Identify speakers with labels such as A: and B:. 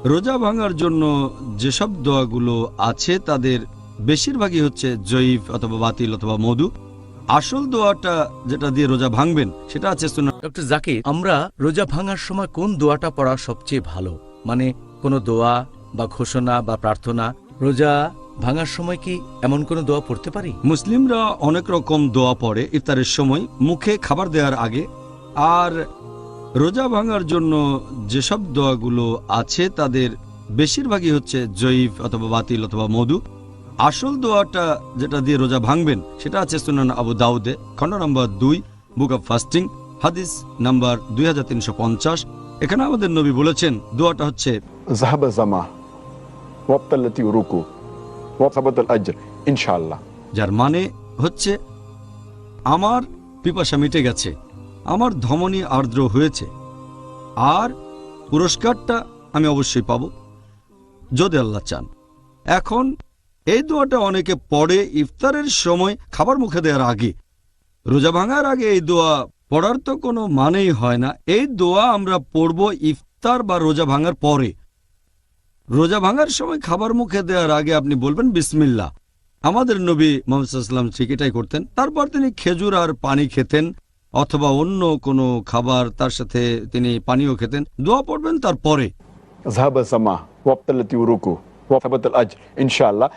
A: রোজা ভাঙার জন্য যেসব দোয়াগুলো আছে তাদের বেশিরভাগই হচ্ছে জয়ীফ অথবা বাতিল অথবা মধু। আসল দোয়াটা যেটা দিয়ে রোজা ভাঙবেন সেটা আছে সুন্নাহ।
B: ডক্টর জাকির, আমরা রোজা ভাঙার সময় কোন দোয়াটা পড়া সবচেয়ে ভালো? মানে কোনো দোয়া বা ঘোষণা বা প্রার্থনা, রোজা ভাঙার সময় কি এমন কোনো দোয়া পড়তে পারি?
A: মুসলিমরা অনেক রকম দোয়া পড়ে ইফতারের সময় মুখে খাবার দেওয়ার আগে। আর রোজা ভাঙার জন্য যেসব দোয়াগুলো আছে তাদের বেশিরভাগই হচ্ছে জয়ীফ অথবা বাতিল অথবা মধু। আসল দোয়াটা যেটা দিয়ে রোজা ভাঙবেন সেটা আছে সুনান আবু দাউদে, খণ্ড নম্বর 2, বুক অব ফাস্টিং, হাদিস নাম্বার 2350। এখানে আমাদের নবী বলেছেন দোয়াটা হচ্ছে
C: যাহাবা জামা ওয়াবতাল্লাতি রুকু ওয়াসাবাতাল আজর ইনশাআল্লাহ,
A: যার মানে হচ্ছে আমার পিপাসা মিটে গেছে, আমার ধমনী আর্দ্র হয়েছে, আর পুরস্কারটা আমি অবশ্যই পাব যদি আল্লাহ চান। এখন এই দোয়াটা অনেকে পড়ে ইফতারের সময় খাবার মুখে দেওয়ার আগে। রোজা ভাঙার আগে এই দোয়া পড়ার তো কোনো মানেই হয় না। এই দোয়া আমরা পড়ব ইফতার বা রোজা ভাঙার পরে। রোজা ভাঙার সময় খাবার মুখে দেওয়ার আগে আপনি বলবেন বিসমিল্লাহ। আমাদের নবী মুহাম্মদ সাল্লাল্লাহু আলাইহি ওয়াসাল্লাম ঠিক এটাই করতেন। তারপর তিনি খেজুর আর পানি খেতেন অথবা অন্য কোনো খাবার, তার সাথে তিনি পানিও খেতেন। দোয়া পড়বেন তারপরে।
C: যাহাবা জামা ওয়াবতাল্লাতি রুকু ওয়াসাবাতাল আজর ইনশাআল্লাহ।